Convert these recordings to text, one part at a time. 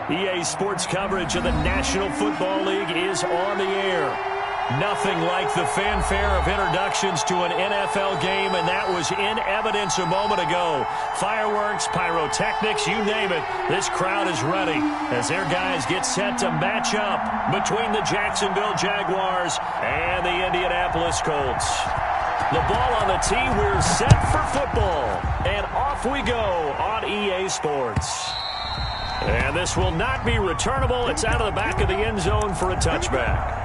EA Sports coverage of the National Football League is on the air. Nothing like the fanfare of introductions to an NFL game, and that was in evidence a moment ago. Fireworks, pyrotechnics, you name it. This crowd is ready as their guys get set to match up between the Jacksonville Jaguars and the Indianapolis Colts. The ball on the tee, we're set for football, and off we go on EA Sports. And this will not be returnable. It's out of the back of the end zone for a touchback.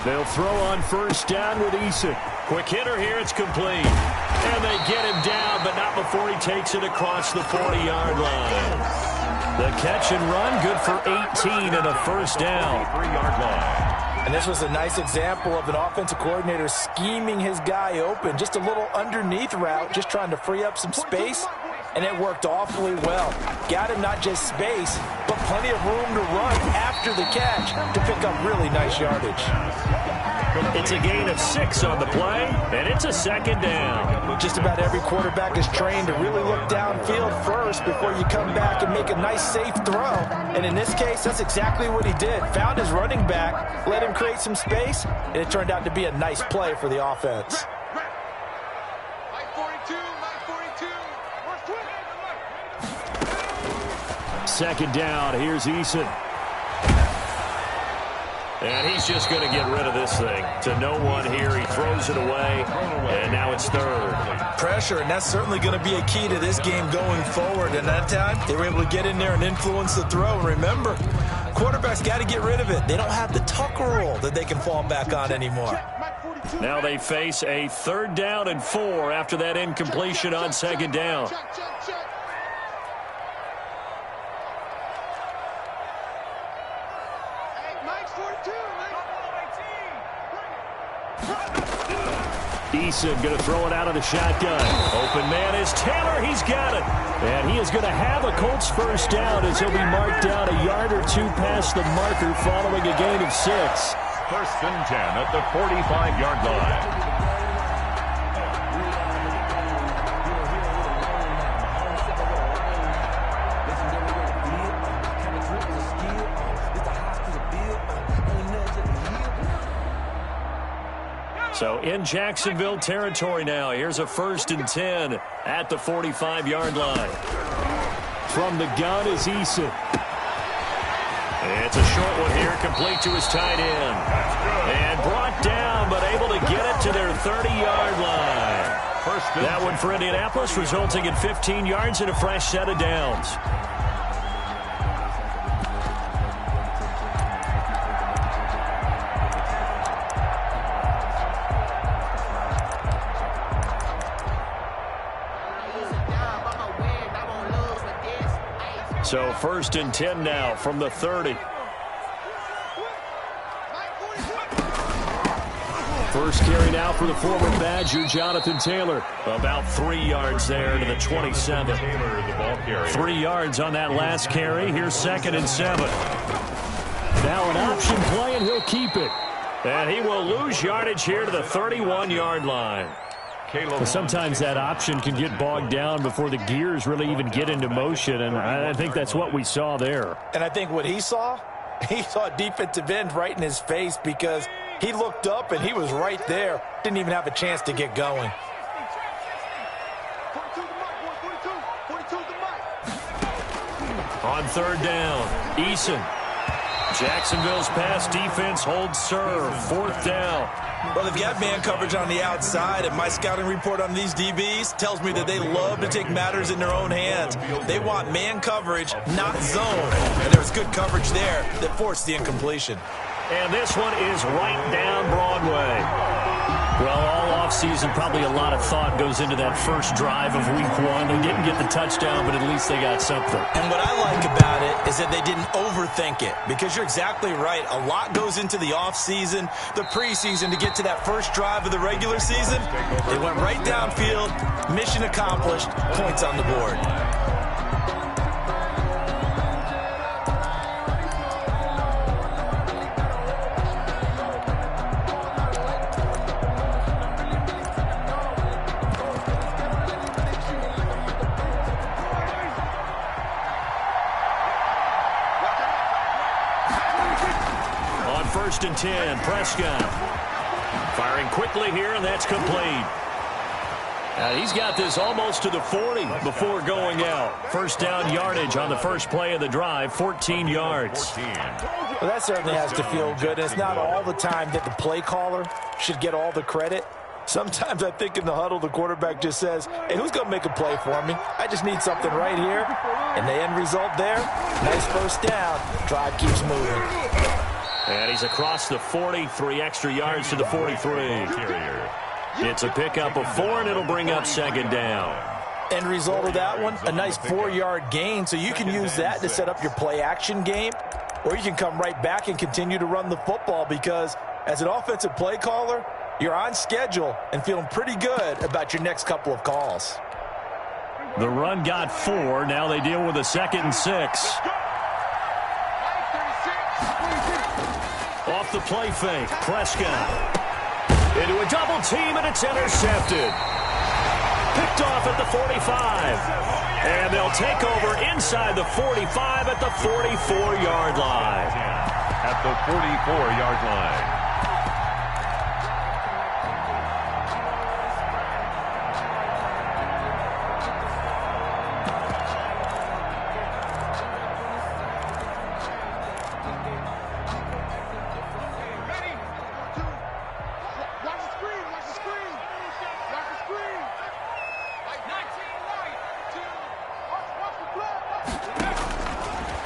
They'll throw on first down with Eason. Quick hitter here, it's complete. And they get him down, but not before he takes it across the 40-yard line. The catch and run, good for 18 and a first down. 3-yard line. And this was a nice example of an offensive coordinator scheming his guy open. Just a little underneath route, just trying to free up some space. And it worked awfully well. Got him not just space, but plenty of room to run after the catch to pick up really nice yardage. It's a gain of 6 on the play, and it's a second down. Just about every quarterback is trained to really look downfield first before you come back and make a nice, safe throw. And in this case, that's exactly what he did. Found his running back, let him create some space, and it turned out to be a nice play for the offense. Second down, here's Eason. And he's just going to get rid of this thing. To no one here, he throws it away, and now it's third. Pressure, and that's certainly going to be a key to this game going forward. And that time, they were able to get in there and influence the throw. Remember, quarterbacks got to get rid of it. They don't have the tuck rule that they can fall back on anymore. Now they face a 3rd down and 4 after that incompletion on second down. Eason going to throw it out of the shotgun. Open man is Taylor. He's got it. And he is going to have a Colts first down as he'll be marked down a yard or 2 past the marker following a gain of 6. 1st and 10 at the 45-yard line. So in Jacksonville territory now. Here's a 1st and 10 at the 45-yard line. From the gun is Eason. It's a short one here, complete to his tight end. And brought down, but able to get it to their 30-yard line. That one for Indianapolis, resulting in 15 yards and a fresh set of downs. So 1st and 10 now from the 30. First carry now for the former Badger, Jonathan Taylor. About 3 yards there to the 27. 3 yards on that last carry. Here's 2nd and 7. Now an option play, and he'll keep it. And he will lose yardage here to the 31-yard line. Sometimes that option can get bogged down before the gears really even get into motion, and I think that's what we saw there. And I think what he saw defensive end right in his face, because he looked up and he was right there. Didn't even have a chance to get going. On 3rd down, Eason. Jacksonville's pass defense holds serve. 4th down. Well, they've got man coverage on the outside, and my scouting report on these DBs tells me that they love to take matters in their own hands. They want man coverage, not zone. And there was good coverage there that forced the incompletion. And this one is right down Broadway. Well, all offseason, probably a lot of thought goes into that first drive of week 1. They didn't get the touchdown, but at least they got something. And what I like about it is that they didn't overthink it, because you're exactly right. A lot goes into the offseason, the preseason, to get to that first drive of the regular season. They went right downfield, mission accomplished, points on the board. First and 10, Prescott. Firing quickly here, and that's complete. He's got this almost to the 40 before going out. First down yardage on the first play of the drive, 14 yards. Well, that certainly has to feel good. It's not all the time that the play caller should get all the credit. Sometimes I think in the huddle, the quarterback just says, hey, who's going to make a play for me? I just need something right here. And the end result there, nice first down. Drive keeps moving. And he's across the 40, 3 extra yards to the 43. It's a pickup of 4, and it'll bring up second down. End result of that one, a nice 4-yard gain, so you can use that to set up your play-action game, or you can come right back and continue to run the football, because as an offensive play caller, you're on schedule and feeling pretty good about your next couple of calls. The run got 4. Now they deal with a 2nd and 6. Off the play fake, Prescott. Into a double team, and it's intercepted. Picked off at the 45. And they'll take over inside the 45 at the 44-yard line. At the 44-yard line.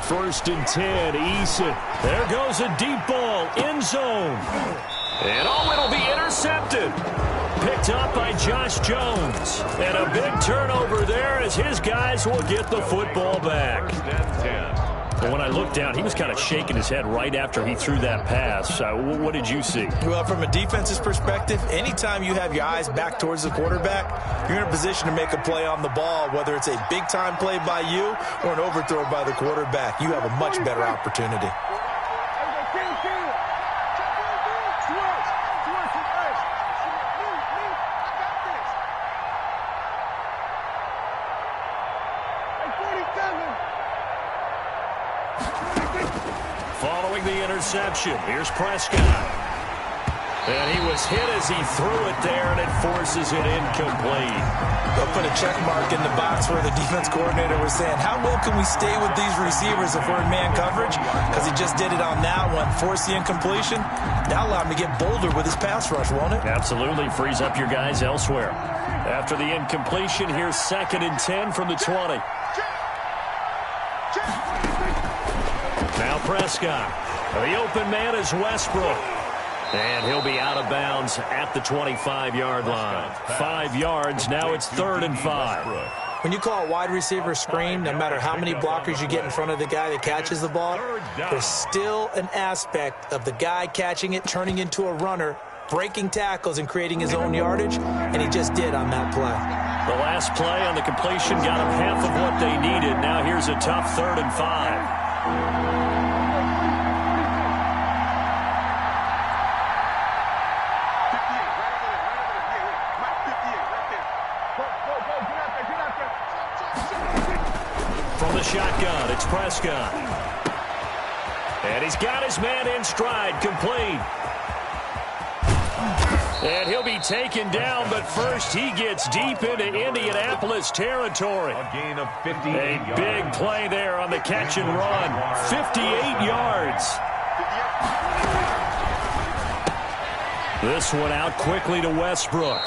First and 10, Eason. There goes a deep ball, end zone. And it'll be intercepted. Picked up by Josh Jones. And a big turnover there as his guys will get the football back. And when I looked down, he was kind of shaking his head right after he threw that pass. What did you see? Well, from a defense's perspective, anytime you have your eyes back towards the quarterback, you're in a position to make a play on the ball, whether it's a big-time play by you or an overthrow by the quarterback. You have a much better opportunity. Following the interception, here's Prescott. And he was hit as he threw it there, and it forces it incomplete. They'll put a check mark in the box where the defense coordinator was saying, how well can we stay with these receivers if we're in man coverage? Because he just did it on that one, forced the incompletion. Now allow him to get bolder with his pass rush, won't it? Absolutely, frees up your guys elsewhere. After the incompletion, here's 2nd and 10 from the 20. Now Prescott. The open man is Westbrook. And he'll be out of bounds at the 25-yard line. 5 yards, now it's 3rd and 5. When you call a wide receiver screen, no matter how many blockers you get in front of the guy that catches the ball, there's still an aspect of the guy catching it, turning into a runner, breaking tackles and creating his own yardage, and he just did on that play. The last play on the completion got him half of what they needed. Now here's a tough 3rd and 5. From the shotgun, it's Prescott. And he's got his man in stride, complete. And he'll be taken down, but first he gets deep into Indianapolis territory. A gain of 58 yards. A big play there on the catch and run. 58 yards. This one out quickly to Westbrook.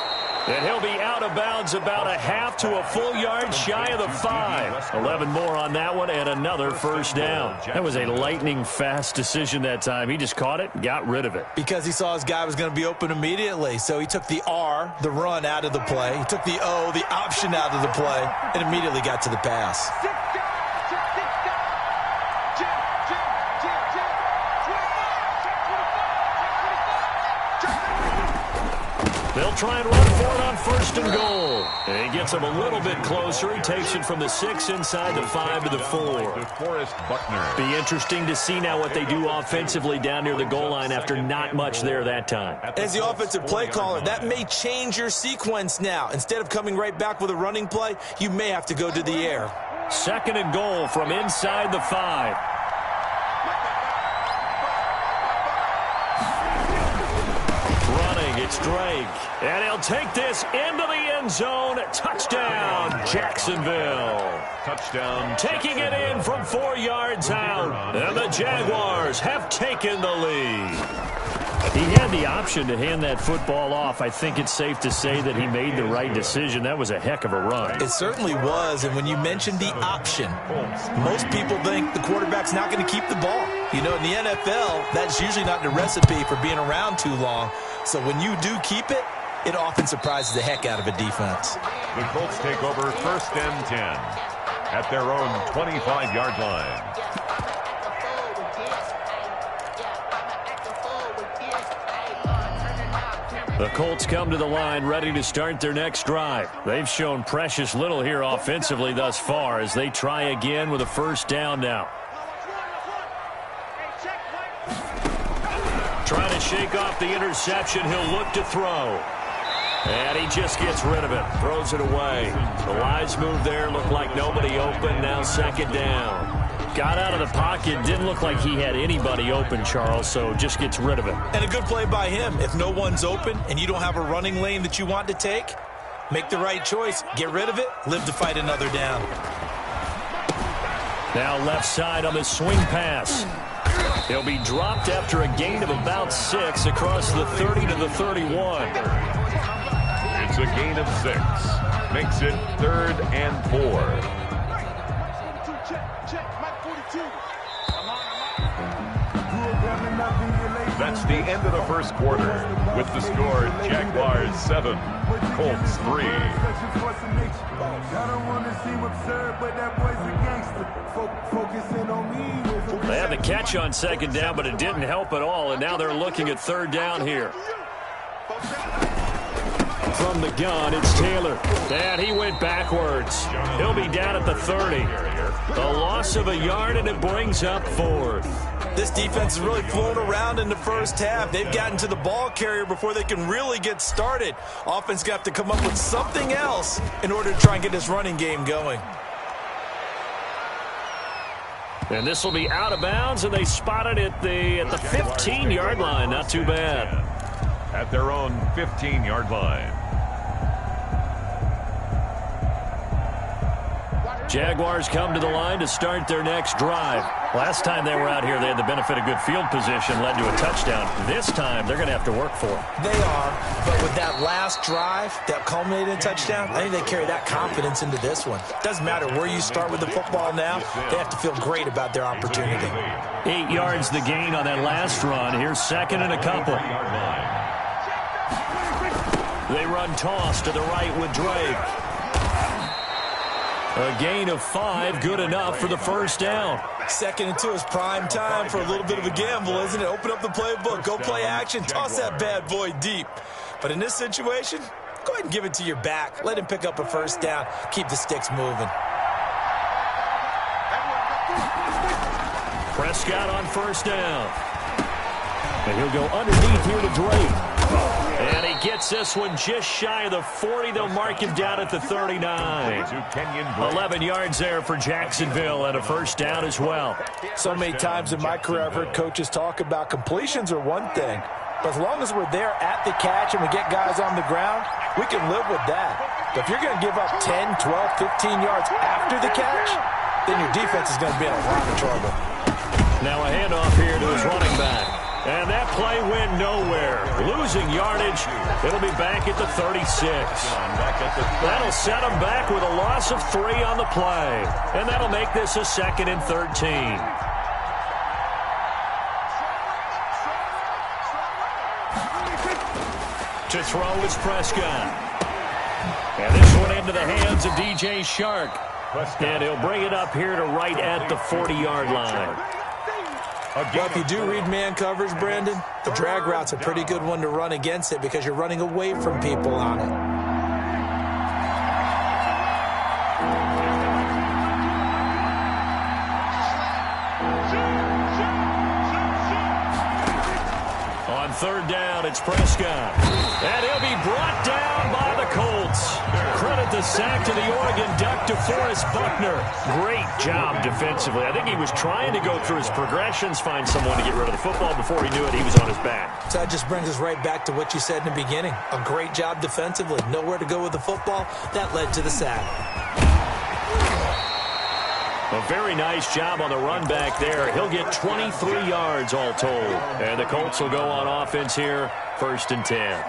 And he'll be out of bounds about a half to a full yard shy of the 5. 11 more on that one and another first down. That was a lightning-fast decision that time. He just caught it and got rid of it. Because he saw his guy was going to be open immediately. So he took the R, the run, out of the play. He took the O, the option, out of the play, and immediately got to the pass. They'll try and run for it on first and goal. And he gets him a little bit closer. He takes it from the 6 inside the 5 to the 4. DeForest Buckner. Be interesting to see now what they do offensively down near the goal line after not much there that time. As the offensive play caller, that may change your sequence now. Instead of coming right back with a running play, you may have to go to the air. Second and goal from inside the 5. It's Drake, and he'll take this into the end zone. Touchdown, Jacksonville. Touchdown. Taking it in from 4 yards out, and the Jaguars have taken the lead. He had the option to hand that football off. I think it's safe to say that he made the right decision. That was a heck of a run. It certainly was, and when you mentioned the option, most people think the quarterback's not going to keep the ball. You know, in the NFL, that's usually not the recipe for being around too long. So when you do keep it, it often surprises the heck out of a defense. The Colts take over first and 10 at their own 25-yard line. The Colts come to the line ready to start their next drive. They've shown precious little here offensively thus far as they try again with a first down now. Trying to shake off the interception. He'll look to throw. And he just gets rid of it. Throws it away. The lines move there. Looked like nobody open. Now second down. Got out of the pocket. Didn't look like he had anybody open, Charles, so just gets rid of it. And a good play by him. If no one's open and you don't have a running lane that you want to take, make the right choice. Get rid of it. Live to fight another down. Now left side on the swing pass. He'll be dropped after a gain of about 6 across the 30 to the 31. It's a gain of 6. Makes it 3rd and 4. That's the end of the first quarter. With the score, Jaguars 7, Colts 3. They had the catch on second down, but it didn't help at all, and now they're looking at third down here. From the gun, it's Taylor. And he went backwards. He'll be down at the 30. The loss of a yard, and it brings up 4th. This defense has really flown around in the first half. They've gotten to the ball carrier before they can really get started. Offense got to come up with something else in order to try and get this running game going. And this will be out of bounds, and they spot it at the 15-yard line. Not too bad. At their own 15-yard line. Jaguars come to the line to start their next drive. Last time they were out here, they had the benefit of good field position, led to a touchdown. This time, they're going to have to work for it. They are, but with that last drive that culminated in a touchdown, I think they carry that confidence into this one. Doesn't matter where you start with the football now, they have to feel great about their opportunity. 8 yards the gain on that last run. Here's second and a couple. They run toss to the right with Drake. A gain of 5, good enough for the first down. 2nd and 2 is prime time for a little bit of a gamble, isn't it? Open up the playbook, go play action, toss that bad boy deep. But in this situation, go ahead and give it to your back. Let him pick up a first down. Keep the sticks moving. Prescott on first down. And he'll go underneath here to Drake. And he gets this one just shy of the 40. They'll mark him down at the 39. 11 yards there for Jacksonville and a first down as well. So many times in my career I've heard coaches talk about completions are one thing. But as long as we're there at the catch and we get guys on the ground, we can live with that. But if you're going to give up 10, 12, 15 yards after the catch, then your defense is going to be in a lot of trouble. Now a handoff here to his running back. And that play went nowhere. Losing yardage. It'll be back at the 36. That'll set them back with a loss of 3 on the play. And that'll make this a 2nd and 13. To throw is Prescott. And this one into the hands of DJ Shark. And he'll bring it up here to right at the 40-yard line. Well, if you do read man coverage, Brandon, the drag route's a pretty good one to run against it because you're running away from people on it. On 3rd down, it's Prescott. And he'll be brought down by the Colts. Credit the sack to the Oregon Duck, DeForest Buckner. Great job defensively. I think he was trying to go through his progressions, find someone to get rid of the football. Before he knew it, he was on his back. So that just brings us right back to what you said in the beginning. A great job defensively. Nowhere to go with the football. That led to the sack. A very nice job on the run back there. He'll get 23 yards all told. And the Colts will go on offense here, 1st and 10.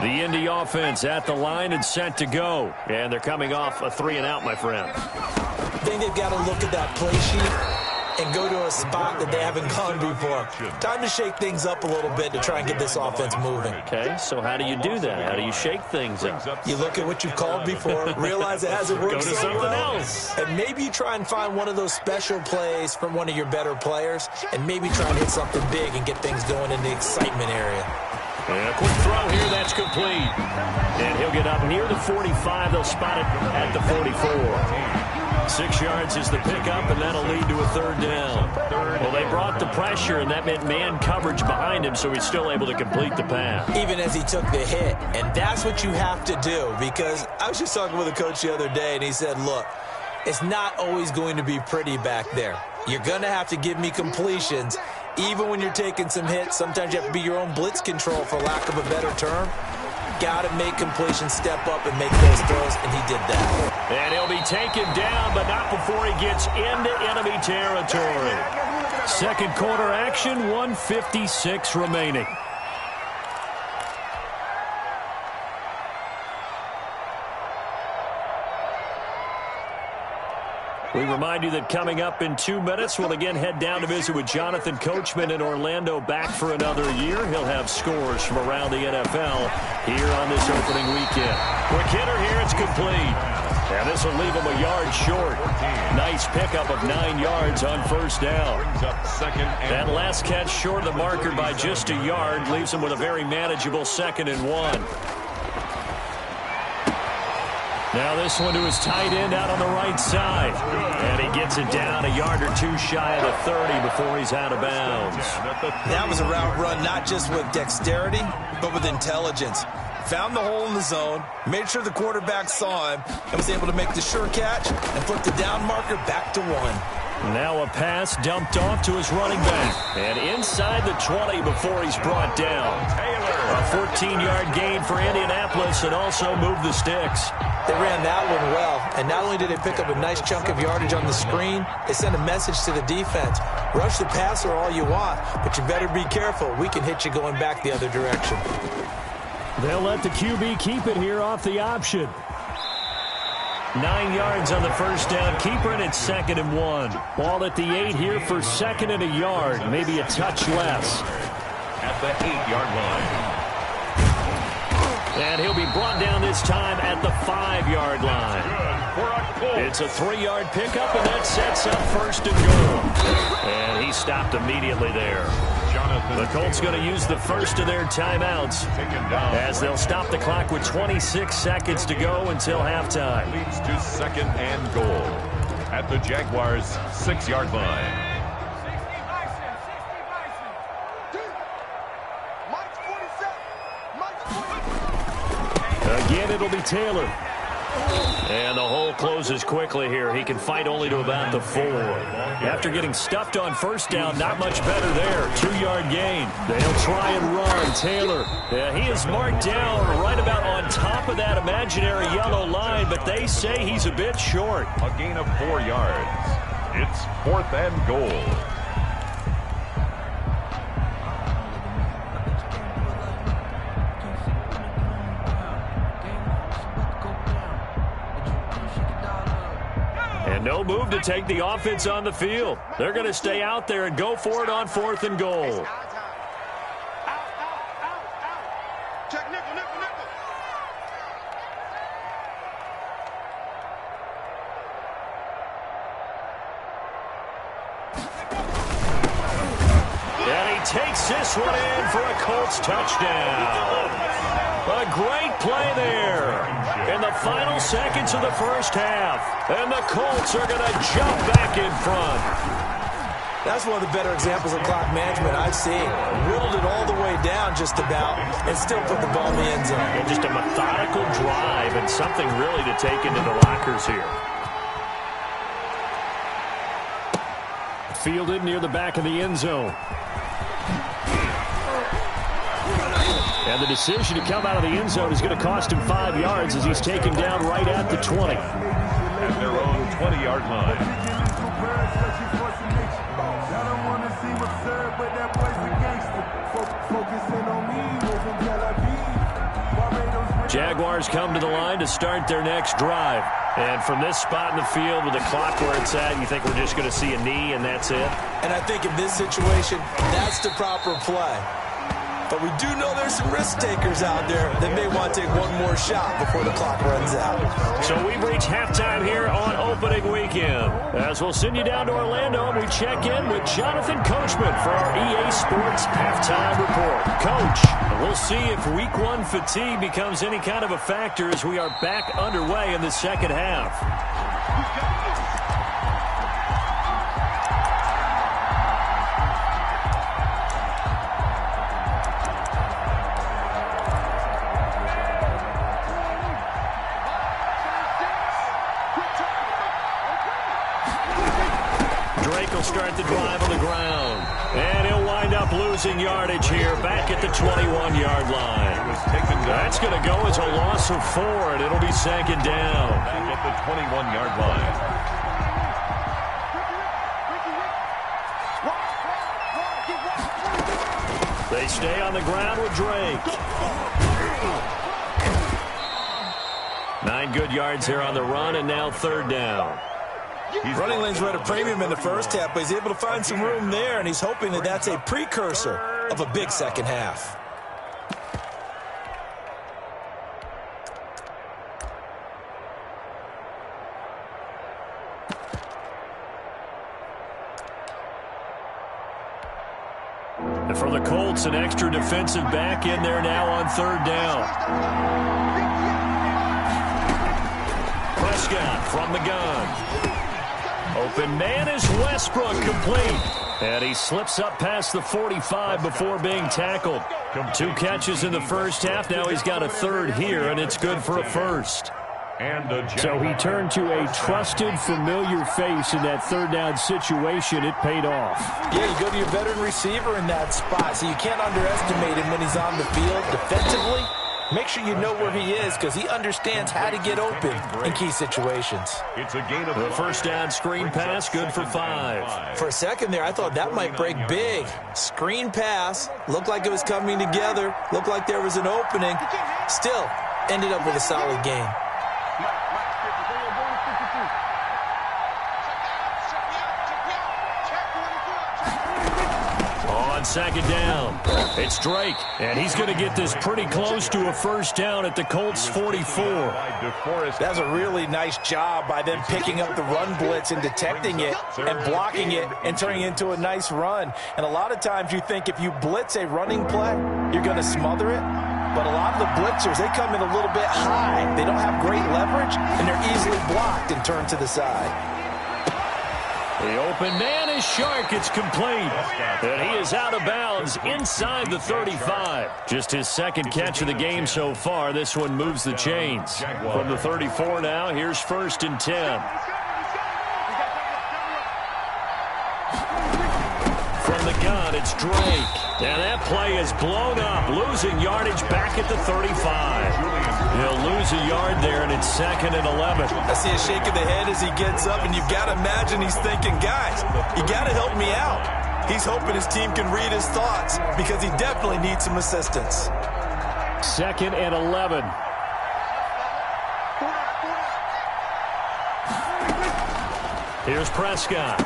The Indy offense at the line and set to go. And they're coming off a 3-and-out, my friend. I think they've got to look at that play sheet and go to a spot that they haven't gone before. Time to shake things up a little bit to try and get this offense moving. Okay, so how do you do that? How do you shake things up? You look at what you've called before, realize it hasn't worked Go to so something well, else. and maybe you try and find one of those special plays from one of your better players, and maybe try and hit something big and get things going in the excitement area. And a quick throw here, that's complete. And he'll get up near the 45. They'll spot it at the 44. 6 yards is the pickup, and that'll lead to a 3rd down. Well, they brought the pressure, and that meant man coverage behind him, so he's still able to complete the pass. Even as he took the hit, and that's what you have to do, because I was just talking with a coach the other day, and he said, look, it's not always going to be pretty back there. You're going to have to give me completions. Even when you're taking some hits, sometimes you have to be your own blitz control, for lack of a better term. Got to make completions, step up, and make those throws, and he did that. And he'll be taken down, but not before he gets into enemy territory. 2nd quarter action, 1:56 remaining. We remind you that coming up in 2 minutes, we'll again head down to visit with Jonathan Coachman in Orlando, back for another year. He'll have scores from around the NFL here on this opening weekend. Quick hitter here, it's complete. And this will leave him a yard short. Nice pickup of 9 yards on 1st down. That last catch short of the marker by just a yard leaves him with a very manageable 2nd and 1. Now this one to his tight end out on the right side. And he gets it down a yard or 2 shy of the 30 before he's out of bounds. That was a route run not just with dexterity, but with intelligence. Found the hole in the zone, made sure the quarterback saw him, and was able to make the sure catch and flip the down marker back to 1. Now a pass dumped off to his running back. And inside the 20 before he's brought down. A 14-yard gain for Indianapolis and also moved the sticks. They ran that one well, and not only did they pick up a nice chunk of yardage on the screen, they sent a message to the defense. Rush the passer all you want, but you better be careful. We can hit you going back the other direction. They'll let the QB keep it here off the option. 9 yards on the 1st down. Keeper, and it's 2nd and 1. Ball at the 8 here for 2nd and a yard, maybe a touch less. At the 8-yard line. And he'll be brought down this time at the 5-yard line. It's a 3-yard pickup, and that sets up 1st and goal. And he stopped immediately there. The Colts going to use the first of their timeouts as they'll stop the clock with 26 seconds to go until halftime. Leads to 2nd and goal at the Jaguars' 6-yard line. Again, it'll be Taylor. And the hole closes quickly here. He can fight only to about the 4. After getting stuffed on first down, not much better there. 2-yard gain. They'll try and run. Taylor, he is marked down right about on top of that imaginary yellow line, but they say he's a bit short. A gain of 4 yards. It's 4th and goal. And no move to take the offense on the field. They're going to stay out there and go for it on 4th and goal. And he takes this one in for a Colts touchdown. A great play there in the final seconds of the first half. And the Colts are going to jump back in front. That's one of the better examples of clock management I've seen. Whittled it all the way down just about and still put the ball in the end zone. And just a methodical drive and something really to take into the lockers here. Fielded near the back of the end zone. And the decision to come out of the end zone is going to cost him 5 yards as he's taken down right at the 20. At their own 20-yard line. Jaguars come to the line to start their next drive. And from this spot in the field with the clock where it's at, you think we're just going to see a knee and that's it? And I think in this situation, that's the proper play. But we do know there's some risk takers out there that may want to take one more shot before the clock runs out. So we've reached halftime here on opening weekend. As we'll send you down to Orlando and we check in with Jonathan Coachman for our EA Sports Halftime Report. Coach, we'll see if Week 1 fatigue becomes any kind of a factor as we are back underway in the second half. Start the drive on the ground. And he'll wind up losing yardage here back at the 21-yard line. That's going to go as a loss of 4, and it'll be second down. Back at the 21-yard line. They stay on the ground with Drake. 9 good yards here on the run, and now third down. Running lanes were at a premium in the first half, but he's able to find some room there, and he's hoping that that's a precursor of a big second half. And for the Colts, an extra defensive back in there now on third down. Prescott from the gun. Open man is Westbrook, complete. And he slips up past the 45 before being tackled. 2 catches in the first half. Now he's got a third here, and it's good for a first. So he turned to a trusted, familiar face in that third down situation. It paid off. Yeah, you go to your veteran receiver in that spot, so you can't underestimate him when he's on the field defensively. Make sure you know where he is because he understands how to get open in key situations. It's a gain of the first down screen pass, good for 5. For a second there, I thought that might break big. Screen pass, looked like it was coming together, looked like there was an opening. Still, ended up with a solid gain. Second down. It's Drake, and he's going to get this pretty close to a first down at the Colts 44. That's a really nice job by them picking up the run blitz and detecting it and blocking it and turning it into a nice run. And a lot of times you think if you blitz a running play, you're going to smother it. But a lot of the blitzers, they come in a little bit high. They don't have great leverage, and they're easily blocked and turned to the side. The open man is Shark. It's complete. And he is out of bounds inside the 35. Just his second catch of the game so far. This one moves the chains. From the 34 now, here's 1st and 10. From the gun, it's Drake. And that play is blown up, losing yardage back at the 35. He'll lose a yard there, and it's 2nd and 11. I see a shake of the head as he gets up, and you've got to imagine he's thinking, guys, you got to help me out. He's hoping his team can read his thoughts because he definitely needs some assistance. 2nd and 11. Here's Prescott.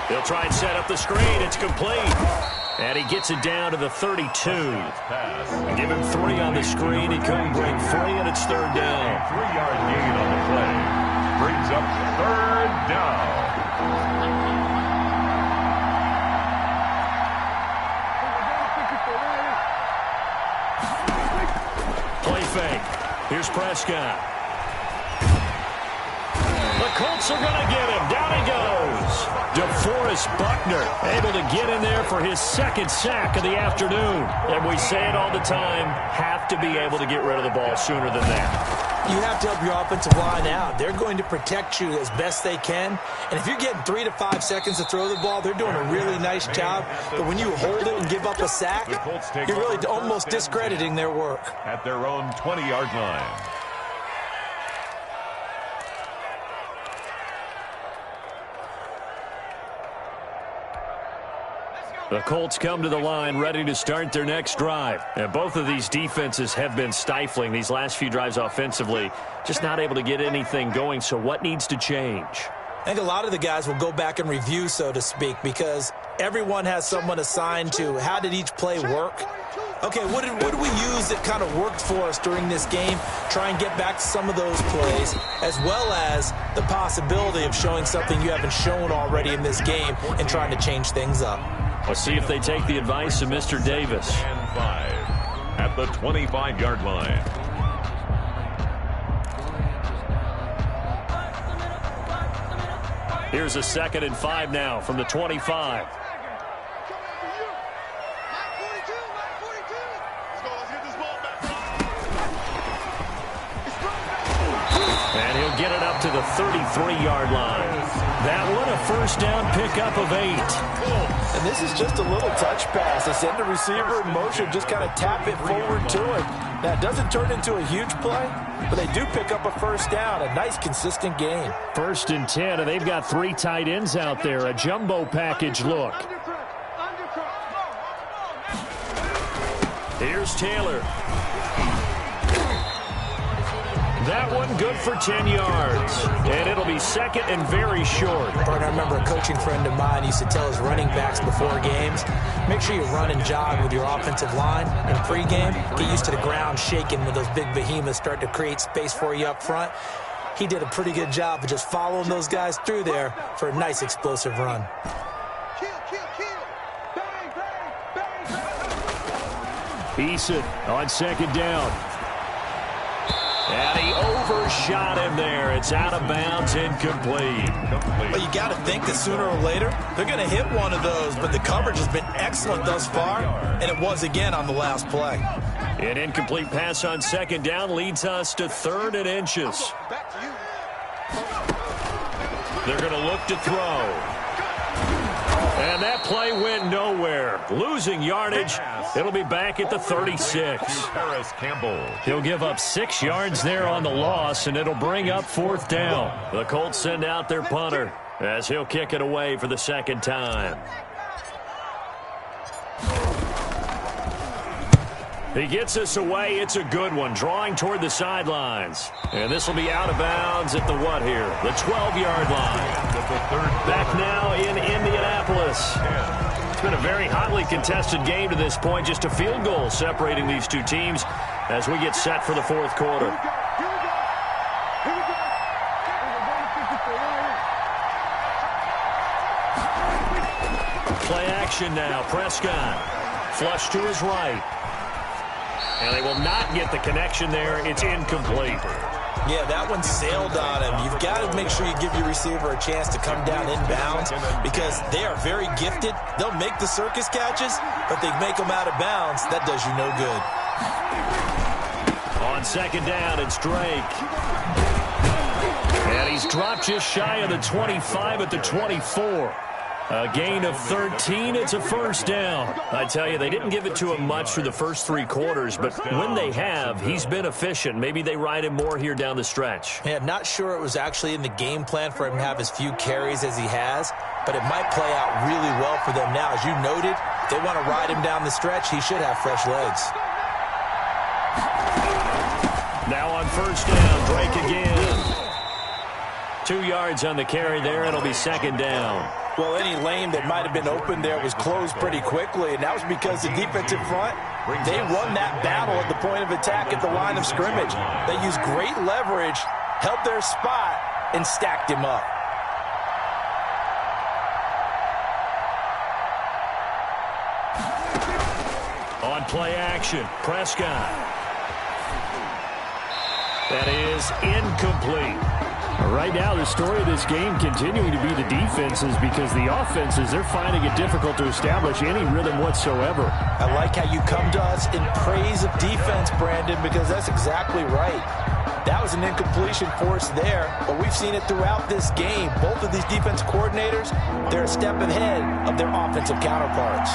He'll try and set up the screen. It's complete. And he gets it down to the 32. Give him 3 on the screen. He couldn't break free, and it's 3rd down. 3-yard gain on the play. Brings up 3rd down. Play fake. Here's Prescott. The Colts are going to get him. Down he goes. DeForest Buckner able to get in there for his 2nd sack of the afternoon. And we say it all the time, have to be able to get rid of the ball sooner than that. You have to help your offensive line out. They're going to protect you as best they can. And if you're getting 3 to 5 seconds to throw the ball, they're doing a really nice job. But when you hold it and give up a sack, you're really almost discrediting their work. At their own 20-yard line. The Colts come to the line ready to start their next drive. And both of these defenses have been stifling these last few drives offensively. Just not able to get anything going. So what needs to change? I think a lot of the guys will go back and review, so to speak, because everyone has someone assigned to how did each play work. Okay, what did we use that kind of worked for us during this game? Try and get back to some of those plays, as well as the possibility of showing something you haven't shown already in this game and trying to change things up. Let's see if they take the advice of Mr. Davis. And 5 at the 25-yard line. Here's a 2nd and 5 now from the 25. And he'll get it up to the 33-yard line. That one a 1st down pickup of 8. And this is just a little touch pass. They send the receiver in motion, just kind of tap it forward to him. Now, it doesn't turn into a huge play, but they do pick up a 1st down. A nice, consistent gain. 1st and 10, and they've got 3 tight ends out there. A jumbo package look. Here's Taylor. That one good for 10 yards. And it'll be 2nd and very short. I remember a coaching friend of mine used to tell his running backs before games, make sure you run and jog with your offensive line in pregame. Get used to the ground shaking when those big behemoths start to create space for you up front. He did a pretty good job of just following those guys through there for a nice explosive run. Eason on 2nd down. And he overshot him there. It's out of bounds, incomplete. Well, you got to think that sooner or later they're going to hit one of those, but the coverage has been excellent thus far, and it was again on the last play. An incomplete pass on 2nd down leads us to 3rd and inches. They're going to look to throw. And that play went nowhere. Losing yardage. It'll be back at the 36. Paris Campbell. He'll give up 6 yards there on the loss, and it'll bring up 4th down. The Colts send out their punter as he'll kick it away for the 2nd time. He gets us away. It's a good one, drawing toward the sidelines. And this will be out of bounds at the what here? The 12-yard line. Back now in Indianapolis. It's been a very hotly contested game to this point. Just a field goal separating these two teams as we get set for the 4th quarter. Play action now. Prescott. Flush to his right. And they will not get the connection there. It's incomplete. Yeah, that one sailed on him. You've got to make sure you give your receiver a chance to come down inbounds because they are very gifted. They'll make the circus catches, but they make them out of bounds. That does you no good. On second down, it's Drake. And he's dropped just shy of the 25 at the 24. A gain of 13, it's a first down. I tell you, they didn't give it to him much through the first 3 quarters, but when they have, he's been efficient. Maybe they ride him more here down the stretch. Yeah, I'm not sure it was actually in the game plan for him to have as few carries as he has, but it might play out really well for them now. As you noted, if they want to ride him down the stretch, he should have fresh legs. Now on first down, Drake again. 2 yards on the carry there. It'll be second down. Well, any lane that might have been open there was closed pretty quickly, and that was because the defensive front, they won that battle at the point of attack at the line of scrimmage. They used great leverage, held their spot, and stacked him up. On play action, Prescott. That is incomplete. Right now, the story of this game continuing to be the defenses because the offenses, they're finding it difficult to establish any rhythm whatsoever. I like how you come to us in praise of defense, Brandon, because that's exactly right. That was an incompletion force there, but we've seen it throughout this game. Both of these defense coordinators, they're a step ahead of their offensive counterparts.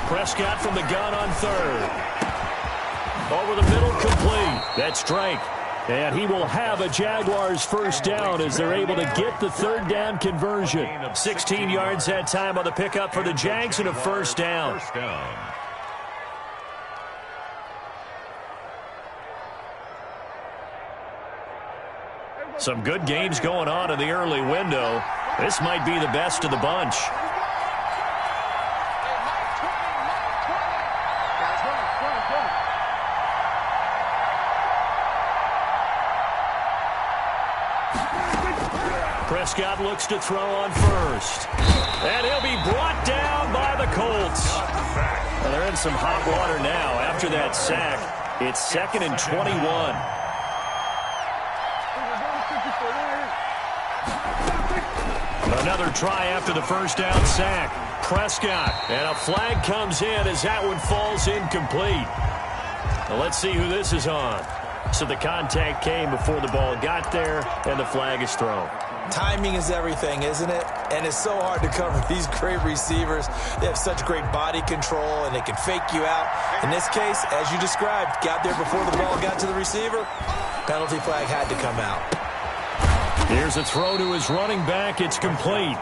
Prescott from the gun on third. Over the middle, complete. That's Drake. And he will have a Jaguars first down as they're able to get the third down conversion. 16 yards that time on the pickup for the Jags and a first down. Some good games going on in the early window. This might be the best of the bunch. Prescott looks to throw on first. And he'll be brought down by the Colts. Well, they're in some hot water now after that sack. It's 2nd and 21. Another try after the first down sack. Prescott, and a flag comes in as that one falls incomplete. Well, let's see who this is on. So the contact came before the ball got there, and the flag is thrown. Timing is everything, isn't it? And it's so hard to cover these great receivers. They have such great body control, and they can fake you out. In this case, as you described, got there before the ball got to the receiver. Penalty flag had to come out. Here's a throw to his running back. It's complete.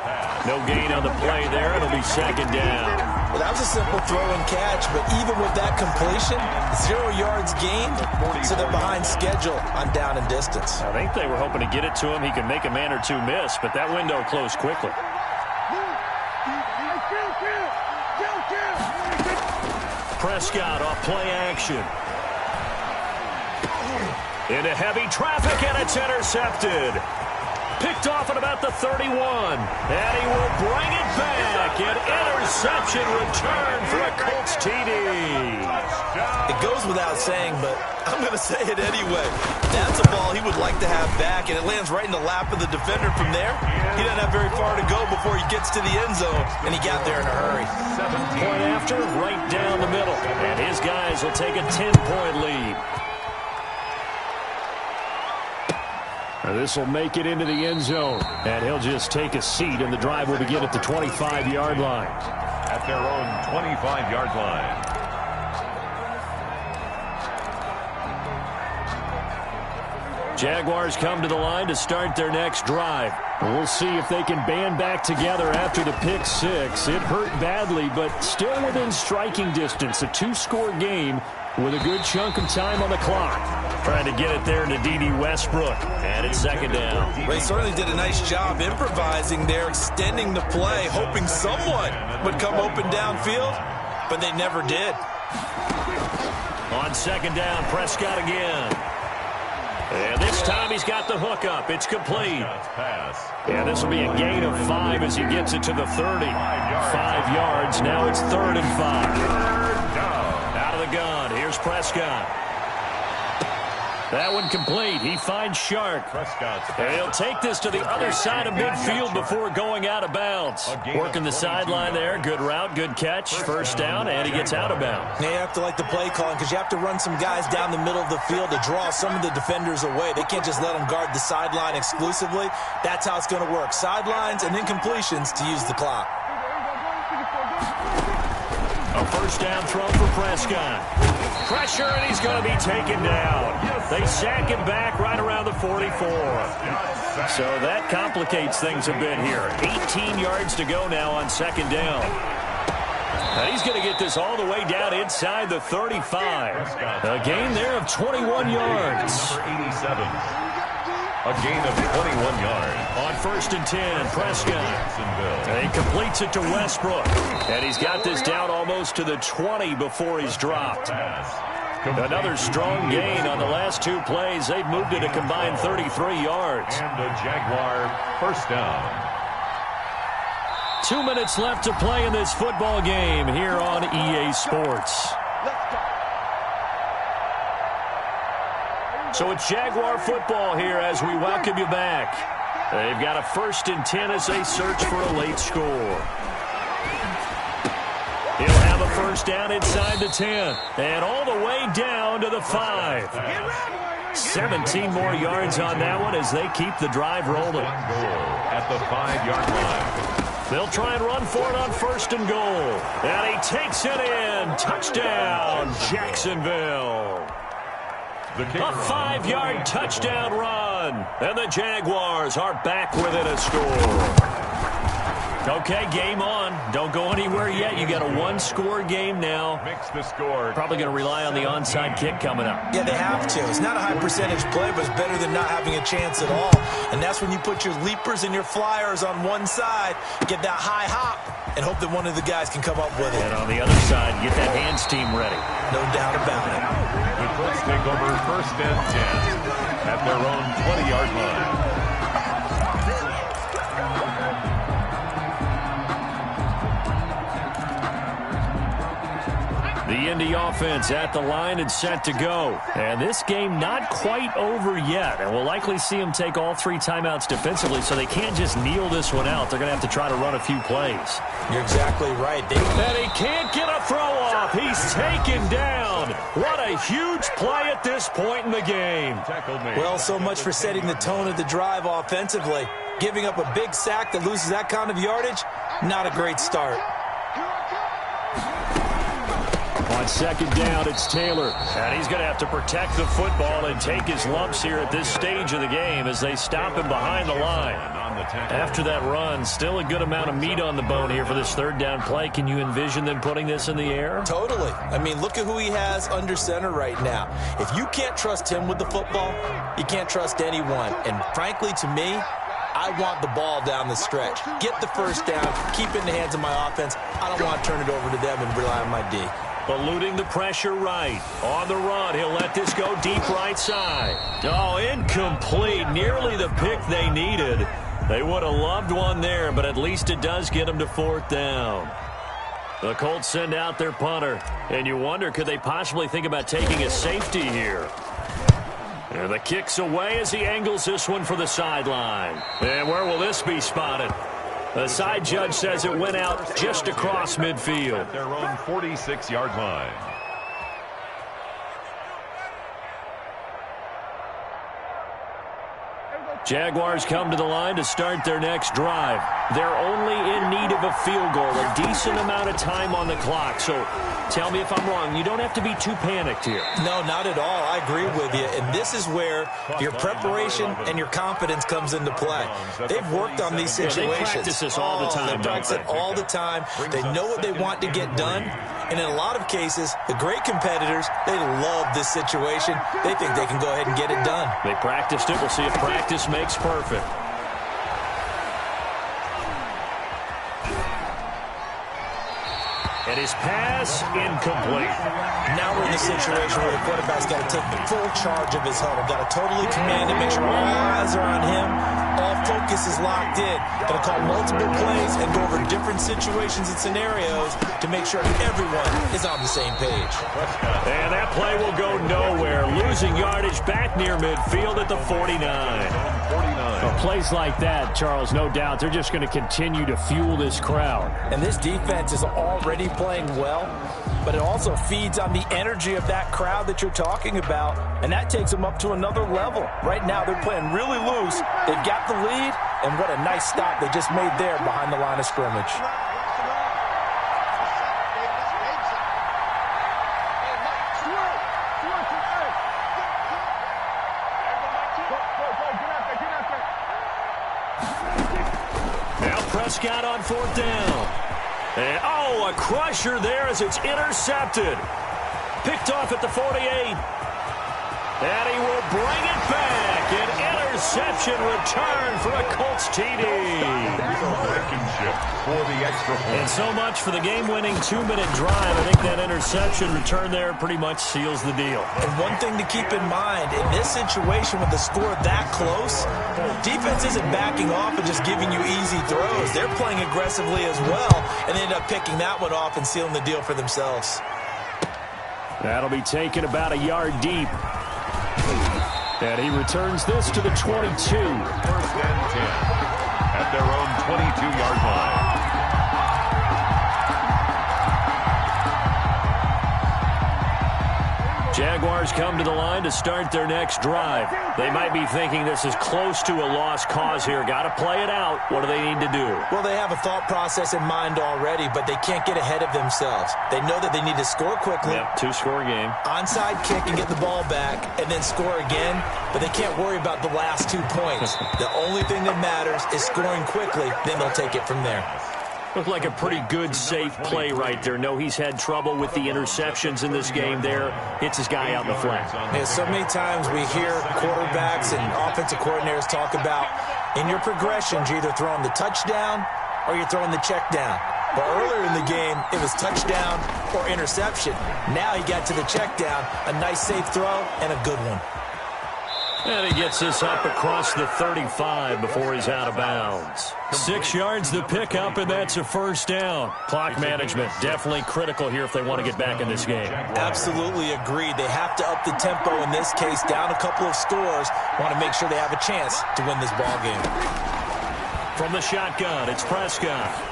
No gain on the play there. It'll be second down. Well, that was a simple throw and catch, but even with that completion, 0 yards gained, so they're behind schedule on down and distance. I think they were hoping to get it to him. He could make a man or two miss, but that window closed quickly. Prescott off play action. Into heavy traffic, and it's intercepted. Picked off at about the 31. And he will bring it back. An interception return for a Colts TD. It goes without saying, but I'm going to say it anyway. That's a ball he would like to have back, and it lands right in the lap of the defender from there. He doesn't have very far to go before he gets to the end zone, and he got there in a hurry. Point after, right down the middle. And his guys will take a 10-point lead. This will make it into the end zone, and he'll just take a seat, and the drive will begin at the 25-yard line. At their own 25-yard line. Jaguars come to the line to start their next drive. We'll see if they can band back together after the pick six. It hurt badly, but still within striking distance. A 2-score game with a good chunk of time on the clock. Trying to get it there to D.D. Westbrook. And it's second down. Well, he certainly did a nice job improvising there, extending the play, hoping someone would come open downfield, but they never did. On second down, Prescott again. And this This time he's got the hook up. It's complete. And this will be a gain of 5 as he gets it to the 30. 5 yards. Now it's 3rd and 5. Out of the gun. Here's Prescott. That one complete. He finds Shark. And he'll take this to the other side of midfield before going out of bounds. Working the sideline there. Good route, good catch. First down, and he gets out of bounds. You have to like the play calling because you have to run some guys down the middle of the field to draw some of the defenders away. They can't just let them guard the sideline exclusively. That's how it's going to work. Sidelines and then completions to use the clock. A first down throw for Prescott. Pressure, and he's going to be taken down. They sack him back right around the 44. So that complicates things a bit here. 18 yards to go now on 2nd down. And he's going to get this all the way down inside the 35. A gain there of 21 yards. A gain of 21 yards. On 1st and 10, Prescott. And he completes it to Westbrook. And he's got this down almost to the 20 before he's dropped. Another strong gain on the last 2 plays. They've moved it a combined 33 yards. And a Jaguar first down. 2 minutes left to play in this football game here on EA Sports. So it's Jaguar football here as we welcome you back. They've got a 1st and 10 as they search for a late score. He'll have a first down inside the 10 and all the way down to the 5. 17 more yards on that one as they keep the drive rolling. At the 5-yard line. They'll try and run for it on 1st and goal. And he takes it in. Touchdown, Jacksonville. A 5-yard touchdown run. And the Jaguars are back within a score. Okay, game on. Don't go anywhere yet. You got a 1-score game now. Mix the score. Probably going to rely on the onside kick coming up. Yeah, they have to. It's not a high percentage play, but it's better than not having a chance at all. And that's when you put your leapers and your flyers on one side, get that high hop, and hope that one of the guys can come up with it. And on the other side, get that hands team ready. No doubt about it. The Colts take over 1st and 10 at their own 20-yard line. The Indy offense at the line and set to go. And this game not quite over yet. And we'll likely see them take all 3 timeouts defensively, so they can't just kneel this one out. They're going to have to try to run a few plays. You're exactly right. And he can't get a throw off. He's taken down. What a huge play at this point in the game. Well, so much for setting the tone of the drive offensively. Giving up a big sack that loses that kind of yardage, not a great start. On 2nd down, it's Taylor. And he's going to have to protect the football and take his lumps here at this stage of the game as they stop him behind the line. After that run, still a good amount of meat on the bone here for this 3rd down play. Can you envision them putting this in the air? Totally. I mean, look at who he has under center right now. If you can't trust him with the football, you can't trust anyone. And frankly, to me, I want the ball down the stretch. Get the first down, keep it in the hands of my offense. I don't want to turn it over to them and rely on my D. Eluding the pressure right. On the run, he'll let this go deep right side. Oh, incomplete. Nearly the pick they needed. They would have loved one there, but at least it does get them to 4th down. The Colts send out their punter. And you wonder, could they possibly think about taking a safety here? And the kick's away as he angles this one for the sideline. And where will this be spotted? The side judge says it went out just across midfield. At their own 46-yard line. Jaguars come to the line to start their next drive. They're only in need of a field goal, a decent amount of time on the clock. So tell me if I'm wrong. You don't have to be too panicked here. No, not at all. I agree with you. And this is where your preparation and your confidence comes into play. They've worked on these situations. They practice this all the time. They practice it all the time. They know what they want to get done. And in a lot of cases, the great competitors, they love this situation. They think they can go ahead and get it done. They practiced it. We'll see if practice makes perfect. And his pass incomplete. Now we're in the situation where the quarterback's got to take full charge of his huddle. Got to totally command it, make sure all eyes are on him. All focus is locked in. Got to call multiple plays and go over different situations and scenarios to make sure everyone is on the same page. And that play will go nowhere. Losing yardage back near midfield at the 49. Well, plays like that, Charles, no doubt, they're just going to continue to fuel this crowd. And this defense is already playing well, but it also feeds on the energy of that crowd that you're talking about, and that takes them up to another level. Right now, they're playing really loose. They've got the lead, and what a nice stop they just made there behind the line of scrimmage. Prescott on fourth down. And, a crusher there as it's intercepted. Picked off at the 48. And he will bring it back. An interception return for a Colts TD. For the extra point. And so much for the game-winning 2-minute drive. I think that interception return there pretty much seals the deal. And one thing to keep in mind, in this situation with the score that close, defense isn't backing off and just giving you easy throws. They're playing aggressively as well, and they end up picking that one off and sealing the deal for themselves. That'll be taken about a yard deep. And he returns this to the 22. First and 10 at their own 22-yard line. Jaguars come to the line to start their next drive. They might be thinking this is close to a lost cause here. Got to play it out. What do they need to do? Well, they have a thought process in mind already, but they can't get ahead of themselves. They know that they need to score quickly. Yep, two-score game. Onside kick and get the ball back, and then score again. But they can't worry about the last 2 points. The only thing that matters is scoring quickly. Then they'll take it from there. Looked like a pretty good, safe play right there. No, he's had trouble with the interceptions in this game there. Hits his guy out in the flat. Yeah, so many times we hear quarterbacks and offensive coordinators talk about in your progressions, you're either throwing the touchdown or you're throwing the check down. But earlier in the game, it was touchdown or interception. Now he got to the check down, a nice safe throw, and a good one. And he gets this up across the 35 before he's out of bounds. 6 yards the pickup, and that's a first down. Clock management definitely critical here if they want to get back in this game. Absolutely agreed. They have to up the tempo in this case, down a couple of scores. Want to make sure they have a chance to win this ball game. From the shotgun, it's Prescott.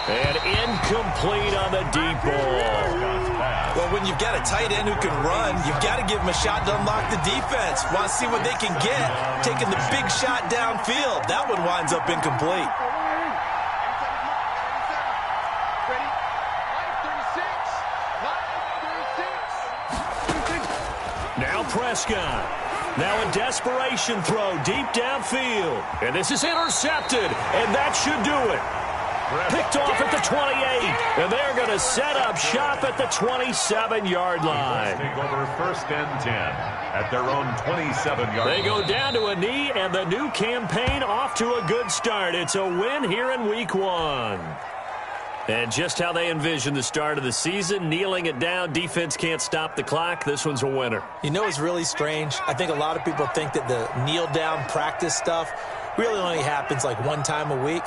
And incomplete on the deep ball. Well, when you've got a tight end who can run, you've got to give him a shot to unlock the defense. Want to see what they can get. Taking the big shot downfield. That one winds up incomplete. Now Prescott. Now a desperation throw deep downfield. And this is intercepted. And that should do it. Picked off at the 28, and they're going to set up shop at the 27-yard line. Take over first and 10 at their own 27-yard line. They go down to a knee, and the new campaign off to a good start. It's a win here in Week 1. And just how they envision the start of the season, kneeling it down, defense can't stop the clock. This one's a winner. You know what's really strange? I think a lot of people think that the kneel-down practice stuff really only happens like one time a week.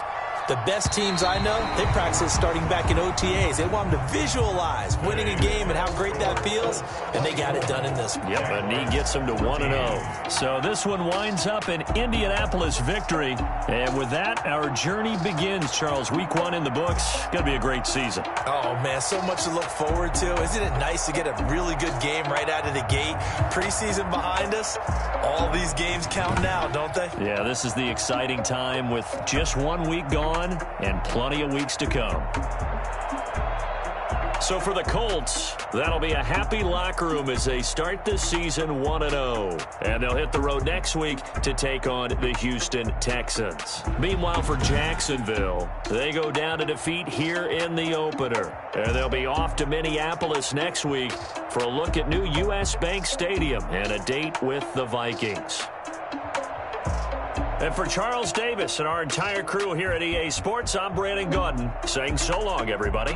The best teams I know, they practice starting back in OTAs. They want them to visualize winning a game and how great that feels, and they got it done in this one. Yep, a knee gets them to 1-0. So this one winds up an Indianapolis victory. And with that, our journey begins, Charles. Week 1 in the books. Going to be a great season. Oh, man, so much to look forward to. Isn't it nice to get a really good game right out of the gate? Preseason behind us. All these games count now, don't they? Yeah, this is the exciting time with just 1 week gone and plenty of weeks to come. So for the Colts, that'll be a happy locker room as they start this season 1-0. And they'll hit the road next week to take on the Houston Texans. Meanwhile, for Jacksonville, they go down to defeat here in the opener. And they'll be off to Minneapolis next week for a look at new U.S. Bank Stadium and a date with the Vikings. And for Charles Davis and our entire crew here at EA Sports, I'm Brandon Gaudin saying so long, everybody.